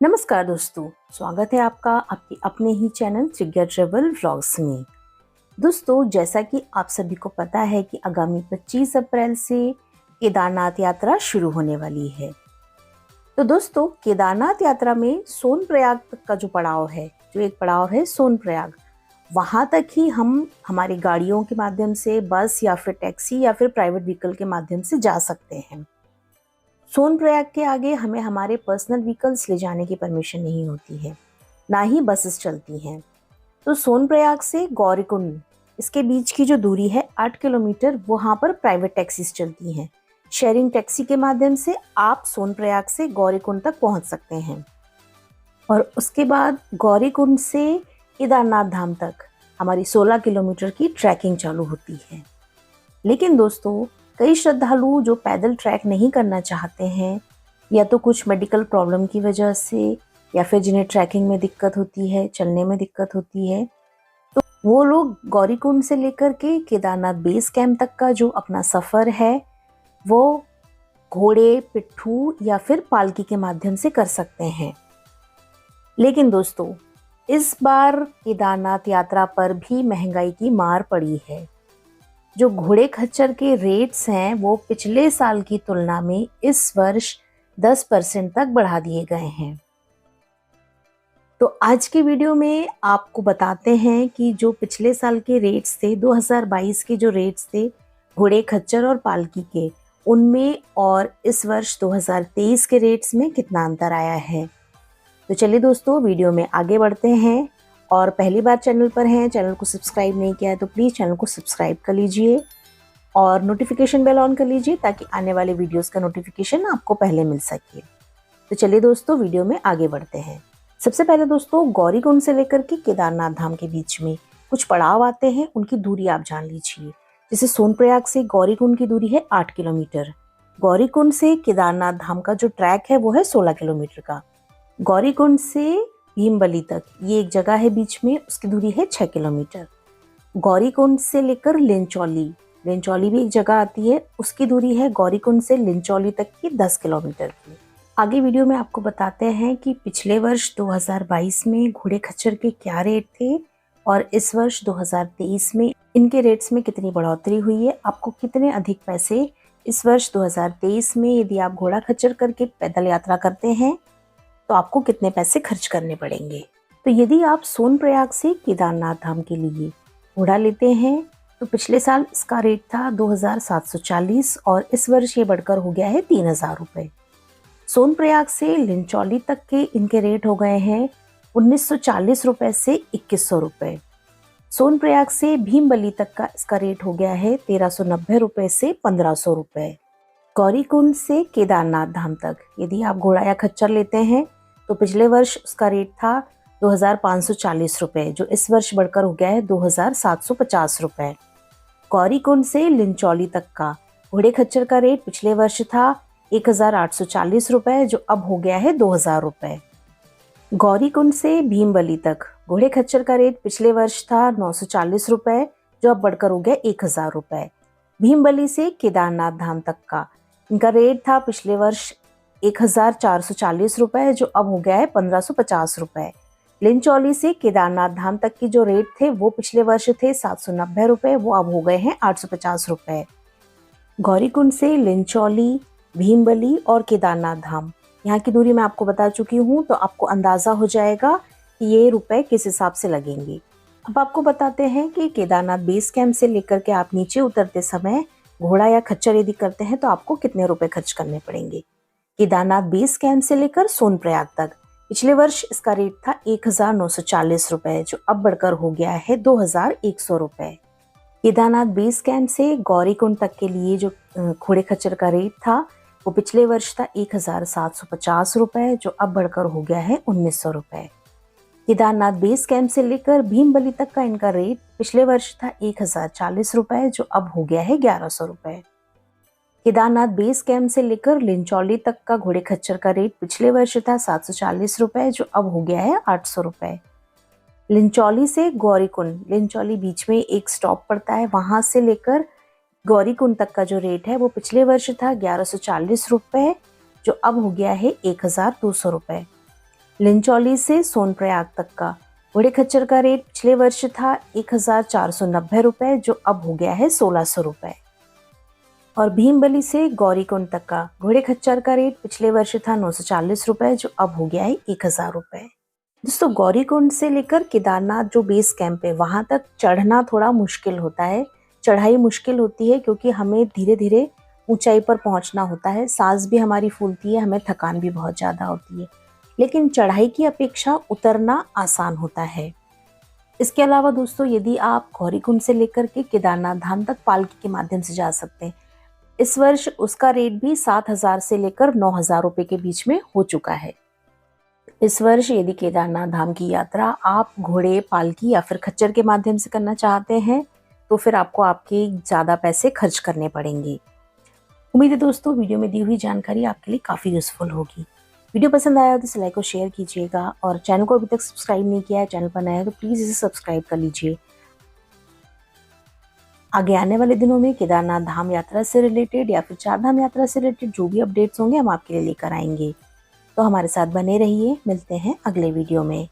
नमस्कार दोस्तों, स्वागत है आपका आपके अपने ही चैनल त्रिज्ञा ट्रेवल व्लॉग्स में। दोस्तों, जैसा कि आप सभी को पता है कि आगामी 25 अप्रैल से केदारनाथ यात्रा शुरू होने वाली है। तो दोस्तों, केदारनाथ यात्रा में सोनप्रयाग तक का जो पड़ाव है, जो एक पड़ाव है सोनप्रयाग, वहाँ तक ही हम हमारी गाड़ियों के माध्यम से, बस या फिर टैक्सी या फिर प्राइवेट व्हीकल के माध्यम से जा सकते हैं। सोनप्रयाग के आगे हमें हमारे पर्सनल व्हीकल्स ले जाने की परमिशन नहीं होती है, ना ही बसेस चलती हैं। तो सोनप्रयाग से गौरीकुंड इसके बीच की जो दूरी है 8 किलोमीटर, वहाँ पर प्राइवेट टैक्सीज चलती हैं। शेयरिंग टैक्सी के माध्यम से आप सोनप्रयाग से गौरीकुंड तक पहुँच सकते हैं और उसके बाद गौरीकुंड से केदारनाथ धाम तक हमारी 16 किलोमीटर की ट्रैकिंग चालू होती है। लेकिन दोस्तों, कई श्रद्धालु जो पैदल ट्रैक नहीं करना चाहते हैं, या तो कुछ मेडिकल प्रॉब्लम की वजह से, या फिर जिन्हें ट्रैकिंग में दिक्कत होती है, चलने में दिक्कत होती है, तो वो लोग गौरीकुंड से लेकर के केदारनाथ बेस कैंप तक का जो अपना सफ़र है वो घोड़े, पिट्ठू या फिर पालकी के माध्यम से कर सकते हैं। लेकिन दोस्तों, इस बार केदारनाथ यात्रा पर भी महंगाई की मार पड़ी है। जो घोड़े खच्चर के रेट्स हैं वो पिछले साल की तुलना में इस वर्ष 10% तक बढ़ा दिए गए हैं। तो आज के वीडियो में आपको बताते हैं कि जो पिछले साल के रेट्स थे, 2022 के जो रेट्स थे घोड़े खच्चर और पालकी के, उनमें और इस वर्ष 2023 के रेट्स में कितना अंतर आया है। तो चलिए दोस्तों, वीडियो में आगे बढ़ते हैं। और पहली बार चैनल पर हैं, चैनल को सब्सक्राइब नहीं किया है तो प्लीज़ चैनल को सब्सक्राइब कर लीजिए और नोटिफिकेशन बेल ऑन कर लीजिए ताकि आने वाले वीडियोस का नोटिफिकेशन आपको पहले मिल सके। तो चलिए दोस्तों, वीडियो में आगे बढ़ते हैं। सबसे पहले दोस्तों, गौरीकुंड से लेकर के केदारनाथ धाम के बीच में कुछ पड़ाव आते हैं, उनकी दूरी आप जान लीजिए। जैसे सोनप्रयाग से गौरीकुंड की दूरी है 8 किलोमीटर। गौरीकुंड से केदारनाथ धाम का जो ट्रैक है वो है 16 किलोमीटर का। गौरीकुंड से भीमबली तक ये एक जगह है बीच में, उसकी दूरी है 6 किलोमीटर। गौरीकुंड से लेकर लिंचौली, लिंचौली भी एक जगह आती है, उसकी दूरी है गौरीकुंड से लिंचौली तक की 10 किलोमीटर की। आगे वीडियो में आपको बताते हैं कि पिछले वर्ष 2022 में घोड़े खच्चर के क्या रेट थे और इस वर्ष 2023 में इनके रेट्स में कितनी बढ़ोतरी हुई है। आपको कितने अधिक पैसे इस वर्ष 2023 में, यदि आप घोड़ा खच्चर करके पैदल यात्रा करते हैं तो आपको कितने पैसे खर्च करने पड़ेंगे। तो यदि आप सोनप्रयाग से केदारनाथ धाम के लिए घोड़ा लेते हैं तो पिछले साल इसका रेट था 2740 और इस वर्ष ये बढ़कर हो गया है 3000 रुपये। सोनप्रयाग से लिंचौली तक के इनके रेट हो गए हैं 1940 रुपये से 2100 रुपये। सोनप्रयाग से भीमबली तक का इसका रेट हो गया है 1390 रुपये से 1500 रुपये। गौरीकुंड से केदारनाथ धाम तक यदि आप घोड़ा या खच्चर लेते हैं तो पिछले वर्ष उसका रेट था 2540 रुपये, जो इस वर्ष बढ़कर हो गया है 2750 रुपये। गौरीकुंड से लिंचौली तक का घोड़े खच्चर का रेट पिछले वर्ष था 1840 रुपये, जो अब हो गया है 2000 रुपये। गौरीकुंड से भीमबली तक घोड़े खच्चर का रेट पिछले वर्ष था 940 रुपये, जो अब बढ़कर हो गया 1000 रुपये। भीमबली से केदारनाथ धाम तक का इनका रेट था पिछले वर्ष 1440 रुपये, जो अब हो गया है 1550 रुपये। लिंचौली से केदारनाथ धाम तक की जो रेट थे वो पिछले वर्ष थे 790 रुपये, वो अब हो गए हैं 850 रुपये। गौरीकुंड से लिंचौली, भीमबली और केदारनाथ धाम, यहाँ की दूरी मैं आपको बता चुकी हूँ, तो आपको अंदाज़ा हो जाएगा कि ये रुपए किस हिसाब से लगेंगे। अब आपको बताते हैं कि केदारनाथ बेस कैंप से लेकर के आप नीचे उतरते समय घोड़ा या खच्चर यदि करते हैं तो आपको कितने रुपए खर्च करने पड़ेंगे। केदारनाथ बेस कैंप से लेकर सोनप्रयाग तक पिछले वर्ष इसका रेट था 1940 रुपये, जो अब बढ़कर हो गया है 2100 रुपये। केदारनाथ बेस कैंप से गौरीकुंड तक के लिए जो घोड़े खच्चर का रेट था वो पिछले वर्ष था 1750 रुपये, जो अब बढ़कर हो गया है 1900 रुपये। केदारनाथ बेस कैंप से लेकर भीमबली तक का इनका रेट पिछले वर्ष था 1040 रुपये, जो अब हो गया है 1100 रुपये। केदारनाथ बेस कैंप से लेकर लिंचौली तक का घोड़े खच्चर का रेट पिछले वर्ष था 740 रुपये, जो अब हो गया है 800 रुपये। लिंचौली से गौरीकुंड, लिंचौली बीच में एक स्टॉप पड़ता है, वहां से लेकर गौरीकुंड तक का जो रेट है वो पिछले वर्ष था 1140 रुपये, जो अब हो गया है 1200 रुपये। लिंचौली से सोनप्रयाग तक का घोड़े खच्चर का रेट पिछले वर्ष था 1490 रुपए, जो अब हो गया है 1600 रुपए। और भीमबली से गौरीकुंड तक का घोड़े खच्चर का रेट पिछले वर्ष था 940 रुपए, जो अब हो गया है 1000 रुपए। दोस्तों, गौरीकुंड से लेकर केदारनाथ जो बेस कैंप है वहां तक चढ़ना थोड़ा मुश्किल होता है। चढ़ाई मुश्किल होती है क्योंकि हमें धीरे धीरे ऊंचाई पर पहुंचना होता है, सांस भी हमारी फूलती है, हमें थकान भी बहुत ज्यादा होती है, लेकिन चढ़ाई की अपेक्षा उतरना आसान होता है। इसके अलावा दोस्तों, यदि आप गौरीकुंड से लेकर के केदारनाथ धाम तक पालकी के माध्यम से जा सकते हैं। इस वर्ष उसका रेट भी 7,000 से लेकर 9,000 रुपए के बीच में हो चुका है। इस वर्ष यदि केदारनाथ धाम की यात्रा आप घोड़े, पालकी या फिर खच्चर के माध्यम से करना चाहते हैं तो फिर आपको आपके ज़्यादा पैसे खर्च करने पड़ेंगे। उम्मीद है दोस्तों वीडियो में दी हुई जानकारी आपके लिए काफ़ी यूजफुल होगी। वीडियो पसंद आया तो इसे लाइक और शेयर कीजिएगा, और चैनल को अभी तक सब्सक्राइब नहीं किया है, चैनल पर नया है तो प्लीज़ इसे सब्सक्राइब कर लीजिए। आगे आने वाले दिनों में केदारनाथ धाम यात्रा से रिलेटेड या फिर चार धाम यात्रा से रिलेटेड जो भी अपडेट्स होंगे हम आपके लिए लेकर आएंगे। तो हमारे साथ बने रहिए, मिलते हैं अगले वीडियो में।